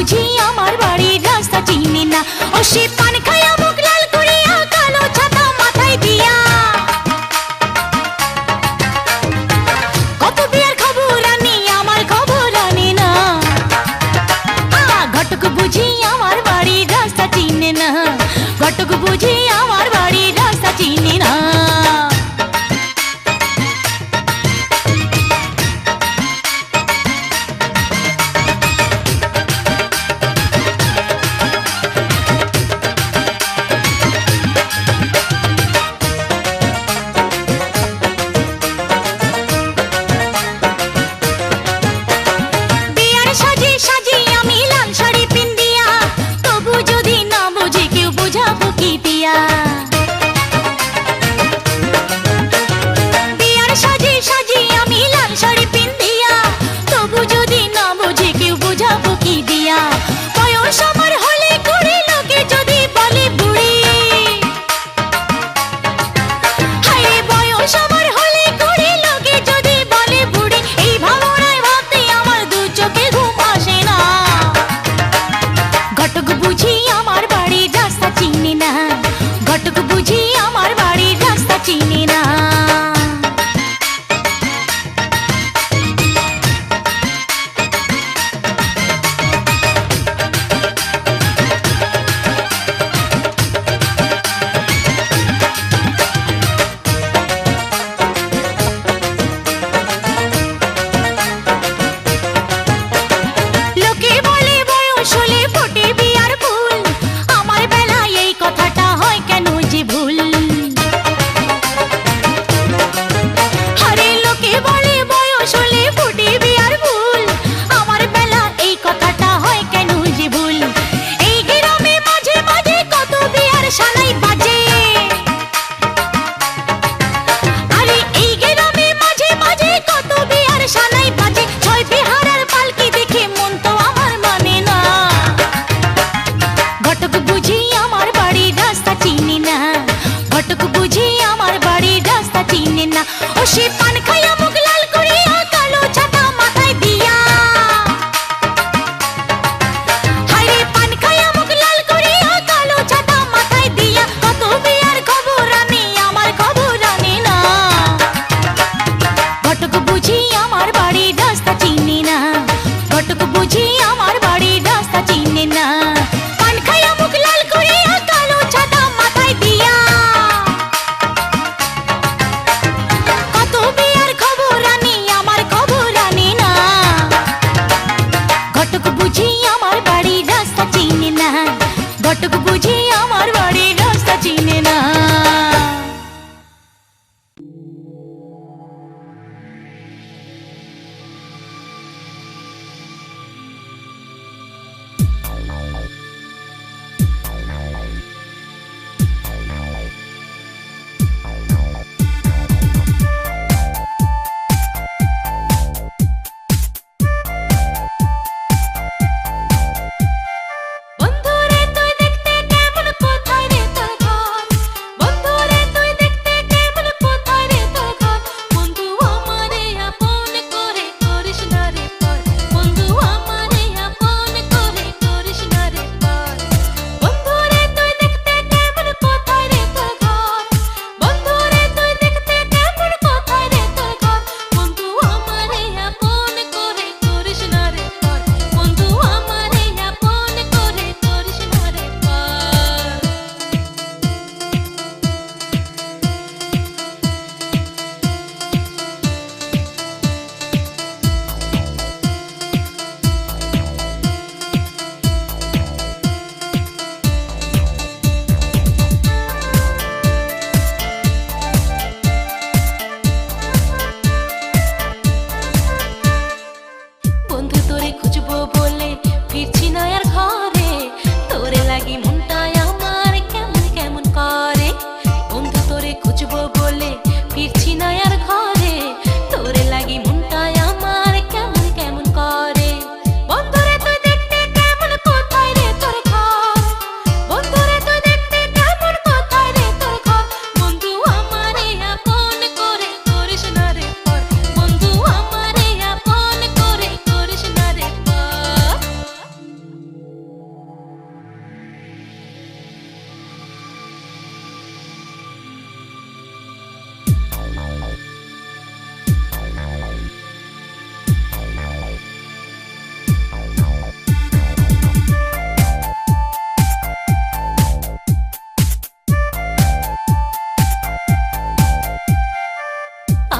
বুঝি আমার বাড়ির রাস্তা চিনে না। ও সে পান খায়া মুখ লাল করিয়া, কালো ছাতা মাথায় দিয়া, কত বিয়ার খবর আনি আমার খবর আনে না। ঘটক বুঝি আমার বাড়ির রাস্তা চিনে না, ঘটক বুঝি আমার বাড়ির রাস্তা চিনে না। সাজি আমি লাল শাড়ি পিন্দিয়া, তবু যদি না বুঝি কেউ বোঝাবো কি দিয়া।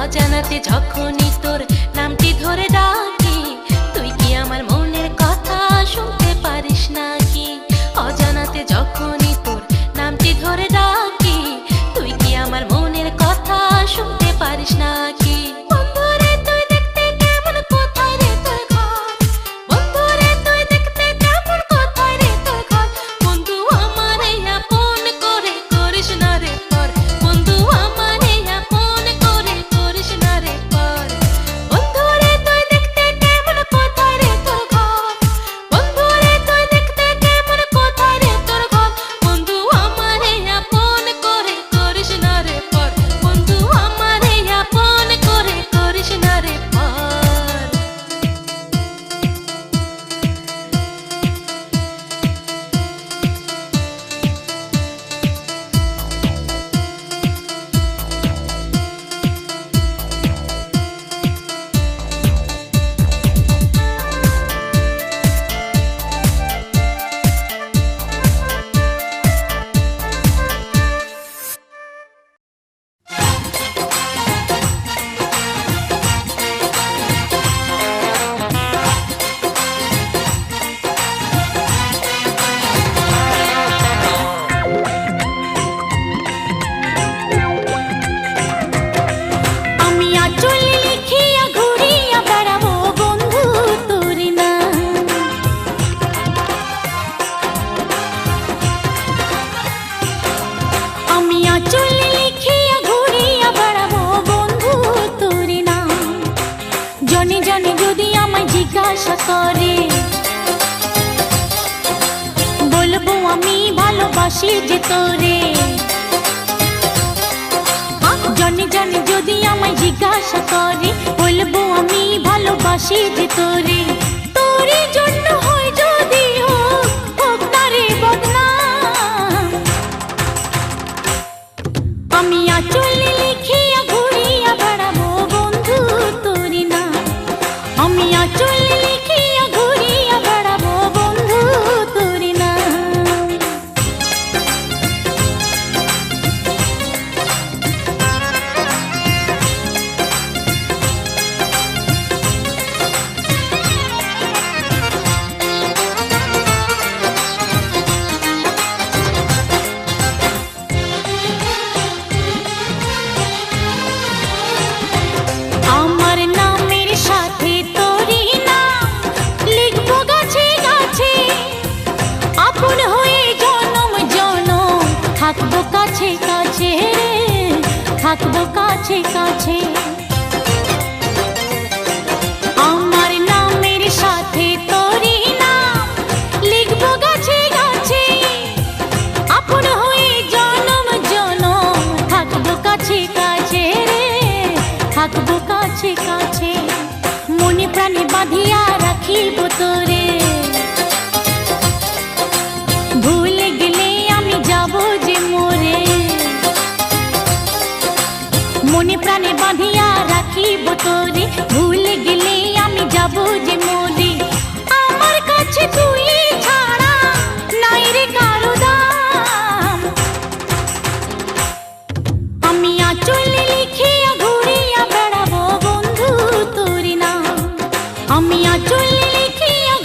অজানাতে যখনই তোর নামটি ধরে ডাকি, তুই কি আমার মনের কথা শুনতে পারিস নাকি? অজানাতে যখনই তোর নামটি ধরে ডাকি, তুই কি আমার মনের কথা শুনতে পারিস নাকি? বন্ধুরে তুই দেখতে কেমন, কোথায় রে তোর ঘর? বন্ধুরে তুই দেখতে কেমন, কোথায় রে তোর ঘর? বন্ধু আমারে আপন করে করিস না রে পর, বন্ধু আমারে আপন করে করিস না রে পর। বন্ধুরে তুই দেখতে কেমন, কোথায় রে তোর ঘর? বন্ধুরে তুই দেখতে কেমন, কোথায় রে তোর ঘর? বন্ধু আমারে আপন করে করিস না রে পর, বন্ধু আমারে আপন করে করিস না রে পর। আমি আঁচলে লিখিয়া ঘুরিয়া বেড়াবো বন্ধু তোর নাম। আমি আঁচলে লিখিয়া ঘুরিয়া বেড়াবো বন্ধু তোর নাম। জনে জনে যদি আমায় জিজ্ঞাসা করে, বলবো আমি ভালোবাসি যে তোরে। জনে জনে যদি আমায় জিজ্ঞাসা করে, বলবো আমি ভালোবাসি যে তোরে। তোরে জন্য হয় যদি হোক, হোক না রে বদনাম। আমি আঁচলে লিখিয়া ঘুরিয়া বেড়াবো বন্ধু তোর নাম। আমি আঁচলে লিখিয়া ঘুরিয়া বেড়াবো বন্ধু তোর নাম। আমার নামের সাথে তোরই নাম লিখবো গাছে গাছে, আপন হয়ে জনম জনম থাকবো কাছে কাছে রে, থাকবো কাছে কাছে। আমার নামের সাথে তোরই নাম লিখবো গাছে গাছে, আপন হয়ে জনম জনম থাকবো কাছে কাছে রে, থাকবো কাছে কাছে। মনে প্রাণে বাঁধিয়া রাখিব তোরে, ভুলে গেলে আমি যাব যে মোরে। মনে প্রাণে বাঁধিয়া রাখিব তোরে, ভুলে গেলে আমি যাব যে মোরে। আমার কাছে তুই ছাড়া নাই রে কারো দাম। আমি আঁচলে লিখিয়া ঘুরিয়া বেড়াবো বন্ধু তোর নাম। আমি আঁচলে লিখিয়া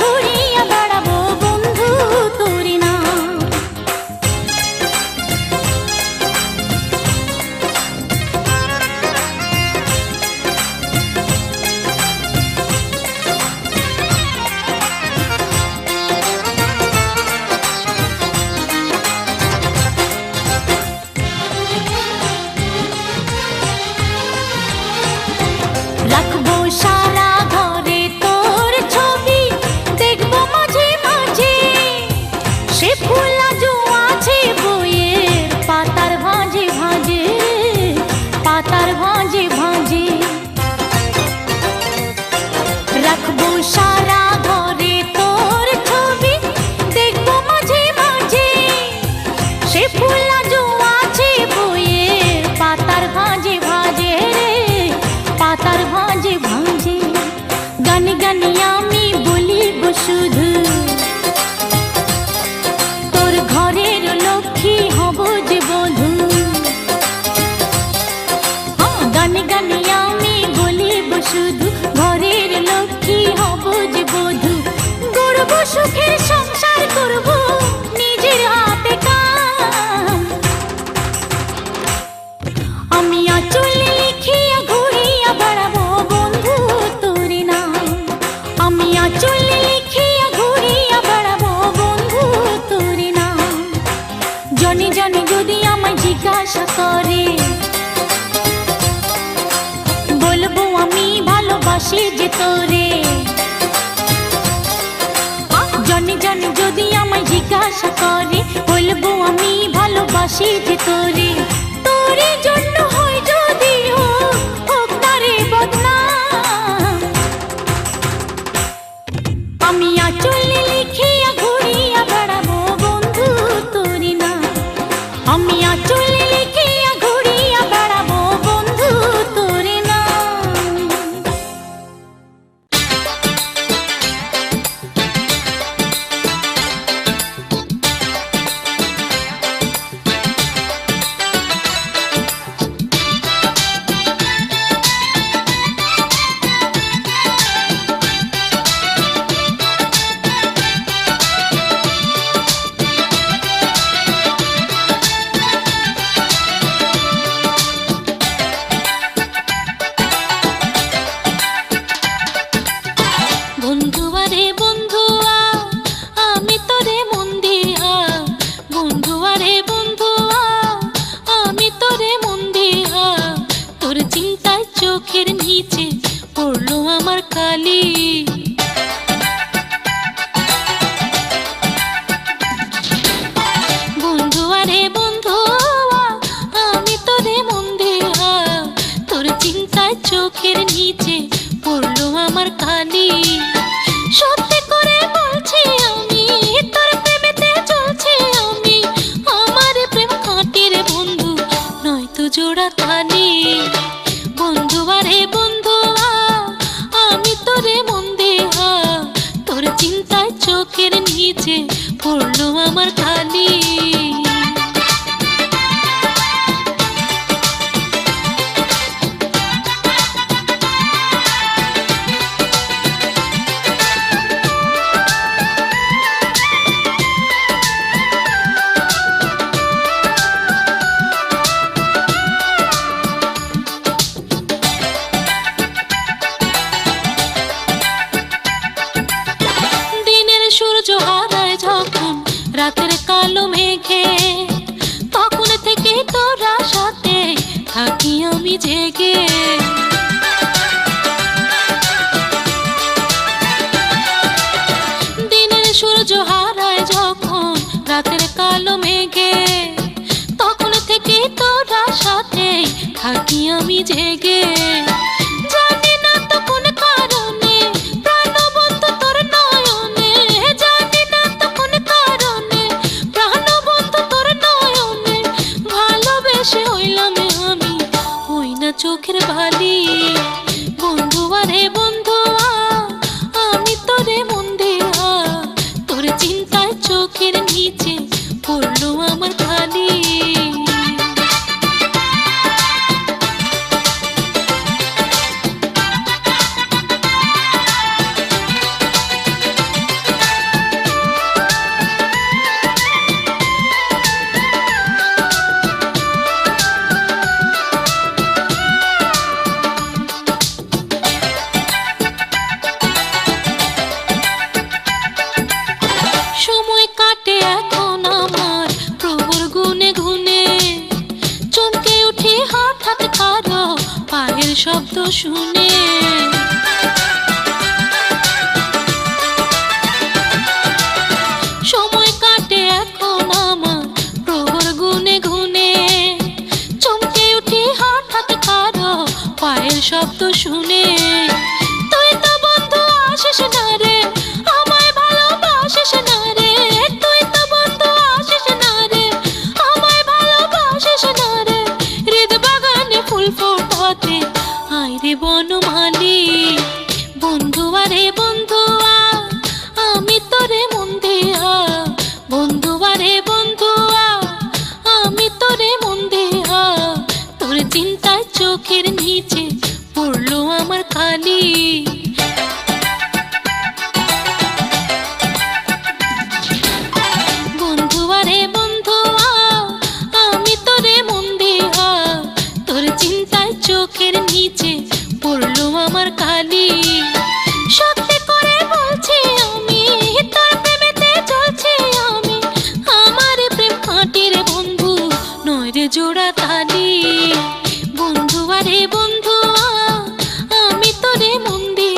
যে তোরে। জনে জনে যদি আমায় জিজ্ঞাসা করে, বলবো আমি ভালোবাসি যে তোরে। তোরে জন্য হয় যদি হোক তারে বদনাম, আমি আঁচলে লিখিয়া ঘুরিয়া বেড়াবো বন্ধু তোরে না। আমি আঁচলে লিখিয়া ঘুরিয়া বেড়াবো বন্ধু তোরে না। চোখের নিচে পড়লো আমার কালি। বন্ধু আরে বন্ধু আমি তোরে মন দিয়া, তোর চিন্তায় চোখের নিচে পড়লো আমার কালি। সত্যি করে বলছি আমি তোর প্রেমেতে চলছি আমি, আমার প্রেম খাঁটি রে বন্ধু নয়তো জোড়া তালি। বন্ধু আরে বন্ধু আমি তোরে মন দিয়া, তোর চিন্তায় চোখের নিচে পড়লো আমার কালি। সূর্য হারায় যখন রাতের কালো মেঘে, তখন থেকে তোরা সাথে থাকি আমি জেগে। দিনের সূর্য হারায় যখন রাতের কালো মেঘে, তখন থেকে তোরা সাথে থাকি আমি জেগে। জানি না তো কোন কারণে প্রাণবন্ধু তোর নয়নে, জানি না তো কোন কারণে প্রাণবন্ধু তোর নয়নে, ভালোবেসে হইলাম আমি হই না চোখের বালি। বন্ধু আরে বন্ধু আমি তোরে মন দিয়া, তোর চিন্তায় চোখের নিচে পড়লো আমার কালি। সময় কাটে এখন আমার প্রভুর গুনে গুনে, চমকে উঠি হঠাৎ কারো পায়ের শব্দ শুনে। সময় কাটে এখন আমার প্রভুর গুনে গুনে, চমকে উঠি হঠাৎ কারো পায়ের শব্দ শুনে। তুই তো বন্ধু আসিস না রে, আমায় ভালোবাসিস না রে, তুই তো বন্ধু আসিস না রে, আমায় ভালোবাসিস না রে। হৃদ বাগানে ফুল ফোটাতে আয় রে বনমালী। বন্ধু আরে বন্ধু আমি তোরে মন দিয়া, বন্ধু আরে বন্ধু আমি তোরে মন দিয়া, তোর চিন্তায় চোখের নিচে পড়লো আমার কালি। বন্ধু আরে বন্ধু আমি তোরে মন দিয়া, তোর চিন্তায় চোখের নিচে পড়লো আমার কালি। সত্যি করে বলছি আমি তোর প্রেমেতে চলছি আমি, আমার প্রেম খাঁটি রে বন্ধু নয় রে জোড়া তালি। বন্ধু আরে বন্ধু আমি তোরে মন দিয়া,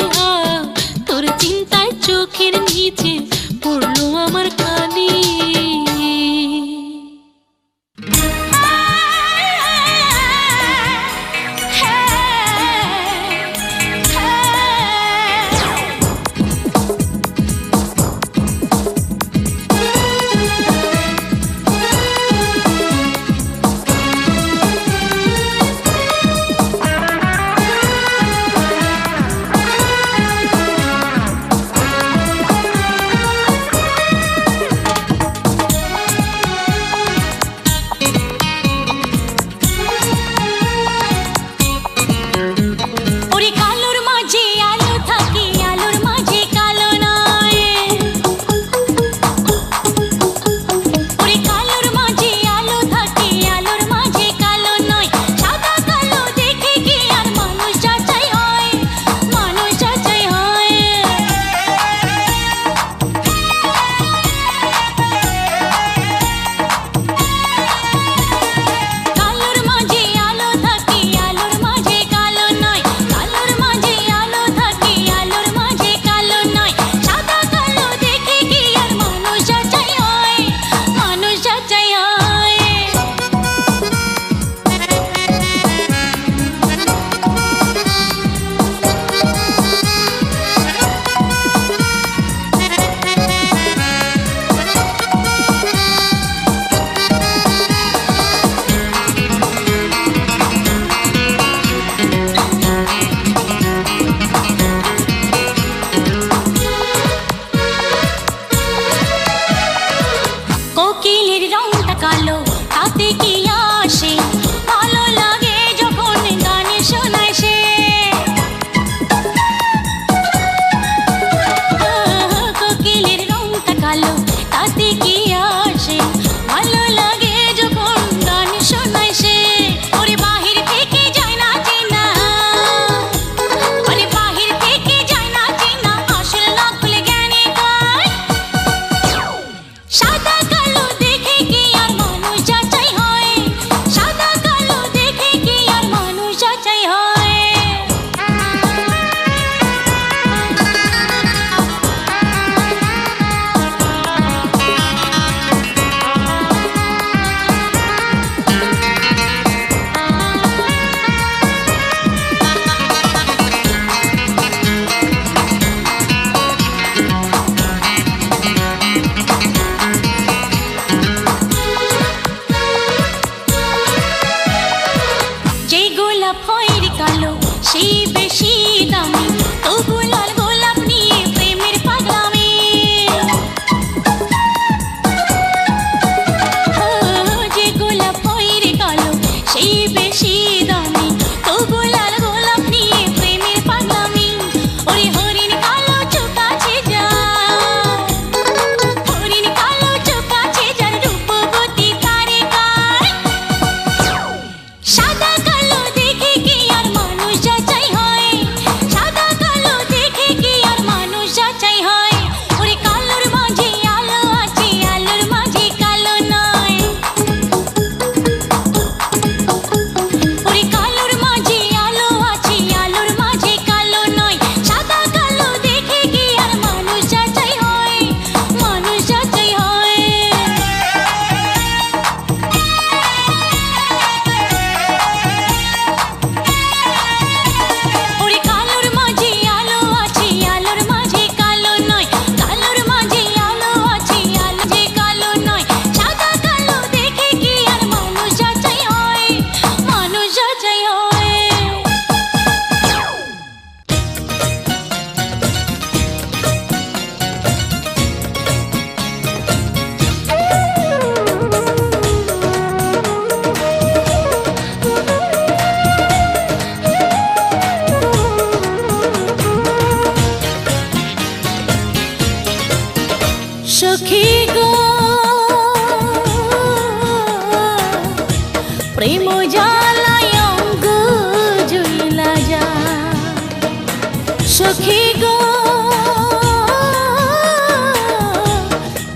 সখী গো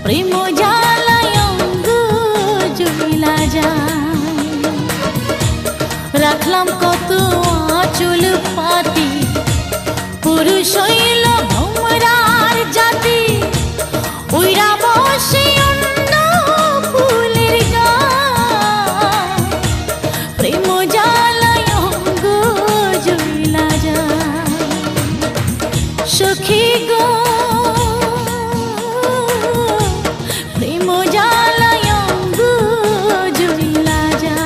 প্রেম জ্বালায় অঙ্গ জ্বলা যায়, রাখলাম কত আঁচল পাতি, পুরুষ হইল ভোমরার জাতি, উইরা বসে অন্য ফুলের গায়, প্রেম জ্বালায় অঙ্গ জ্বলা যায়। সখী গো প্রেম জ্বালায় অঙ্গ জ্বলা যায়।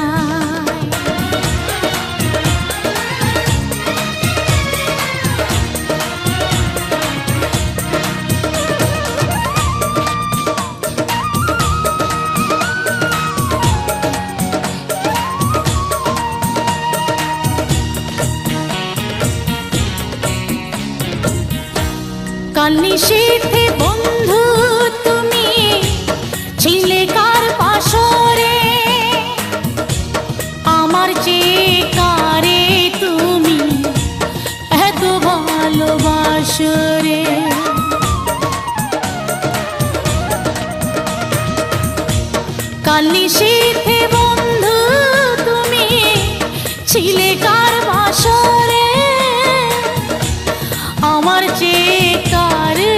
কাল নিশীথে বন্ধু তুমি ছিলে কার পাশরে, আমার চেয়ে কারে তুমি এত ভালোবাসরে। কাল নিশীথে বন্ধু তুমি ছিলে কার পাশরে, আমার চেয়ে কারে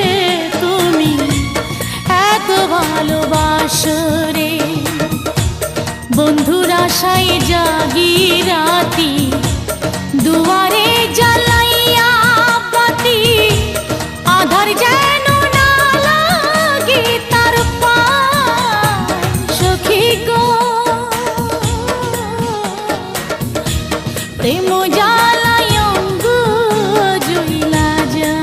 তুমি এত ভালোবাসরে। বন্ধুর আশায় জাগি রাতি, দুয়ারে জ্বালাইয়া বাতি, আধার যেন না লাগে তার পায়। সখী গো প্রেম জ্বালায় অঙ্গ জ্বলা যায়।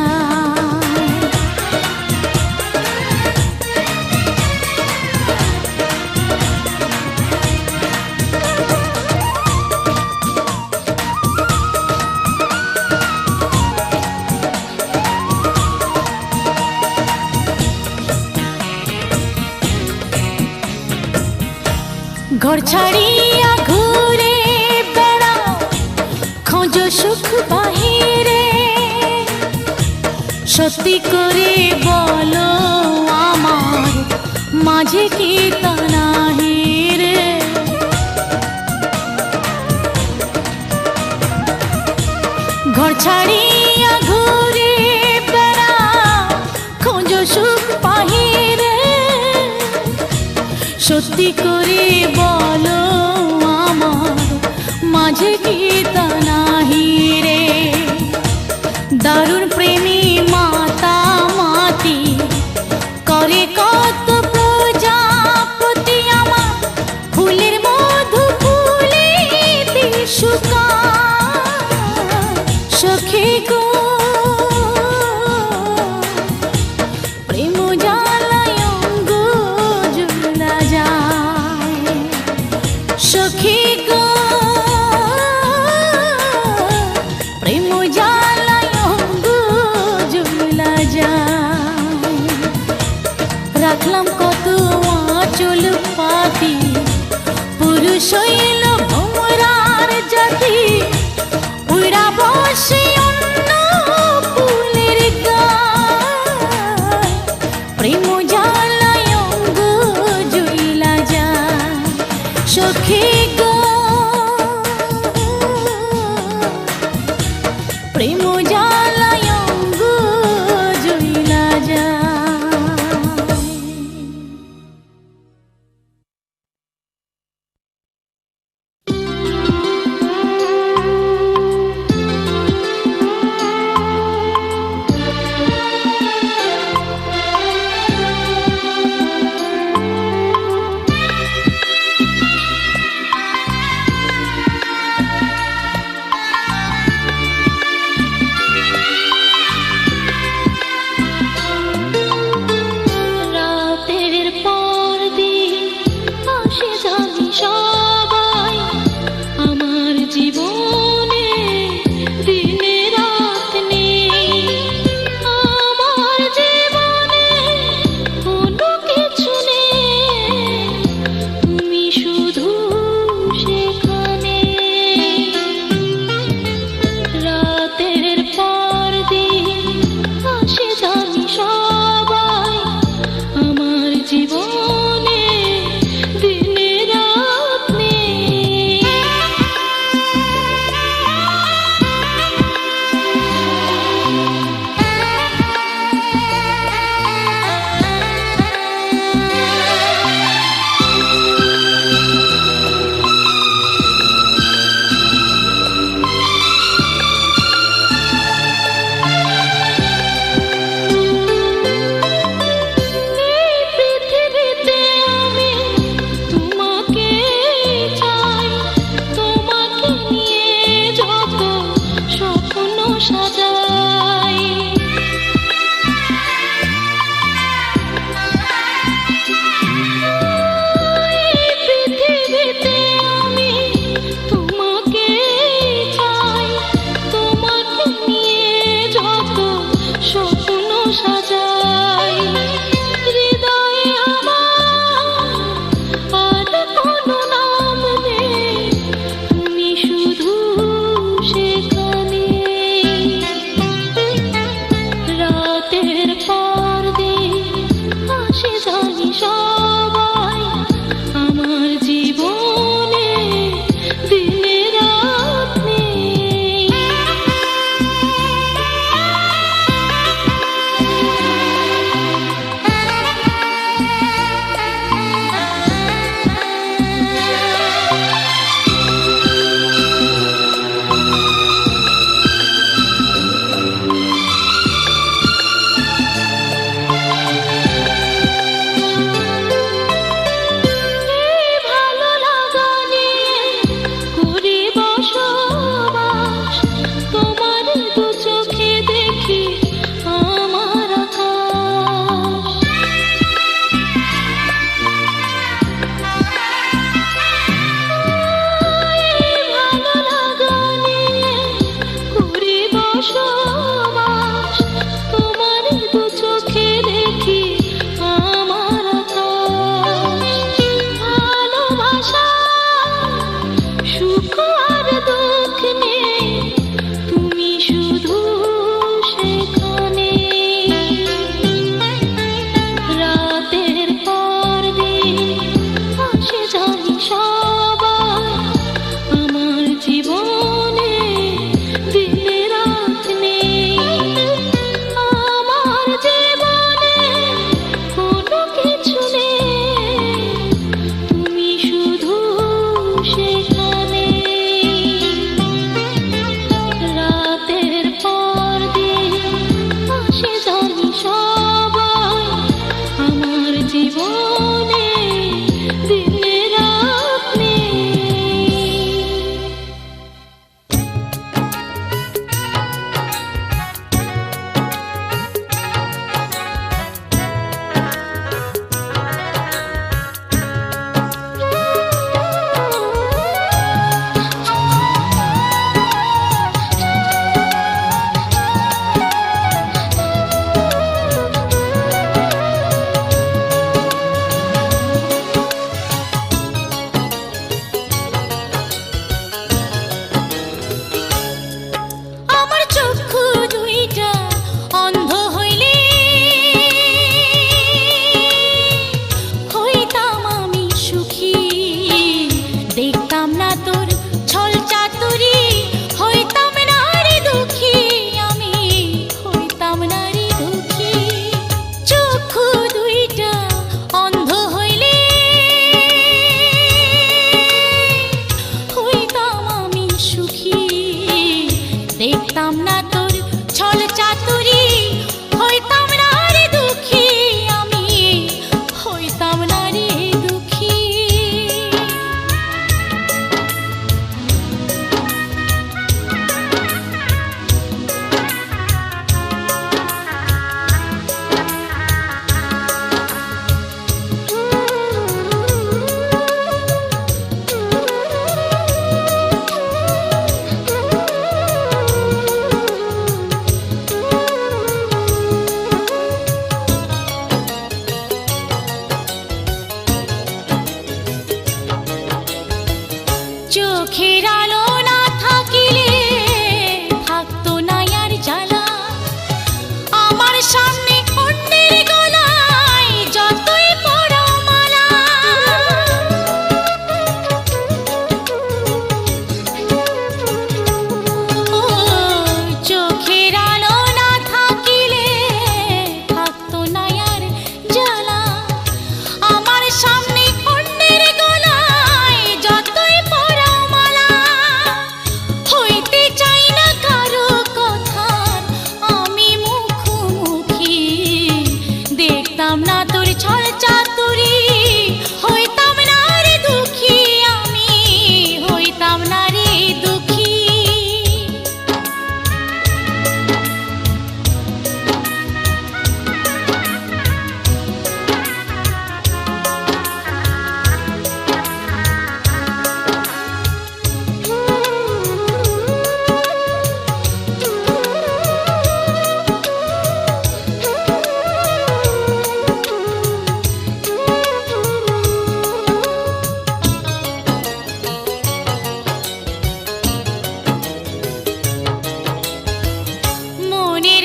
ঘর ছাড়িয়া ঘুরে বেড়াও, খোঁজো সুখ বাহিরে, সত্যি করে বলো আমার মাঝে কি তা নাহি রে। ঘর ছাড়িয়া ঘুরে বেড়াও, খোঁজো সুখ বাহিরে, সত্যি করে বলো আমার মাঝে কি তা নাহি রে। দারুণ প্রেমী মাতা মাতি করে কত প্রজাপতি, আমার ফুলের মধু ফুলিতে শুকায়। সখী গো প্রেম জ্বালায় অঙ্গ জ্বলা যায়। সখী গো প্রেম জ্বালায় অঙ্গ জ্বলা যায়, রাখলাম কত আঁচল পাতি, পুরুষ হইল ভোমরার জাতি, উইরা বসে অন্য ফুলের গায়, প্রেম জ্বালায় অঙ্গ জ্বলা যায়। সখী গো প্রেম জ্বালায় অঙ্গ জ্বলা যায়। সাজাই। এই পৃথিবীতে আমি তোমাকে চাই, তোমাকে নিয়ে যত স্বপ্ন সাজাই। হৃদয়ে আমার আর কোনো নাম নেই, তুমি শুধু সেখানে।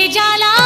জ্বালা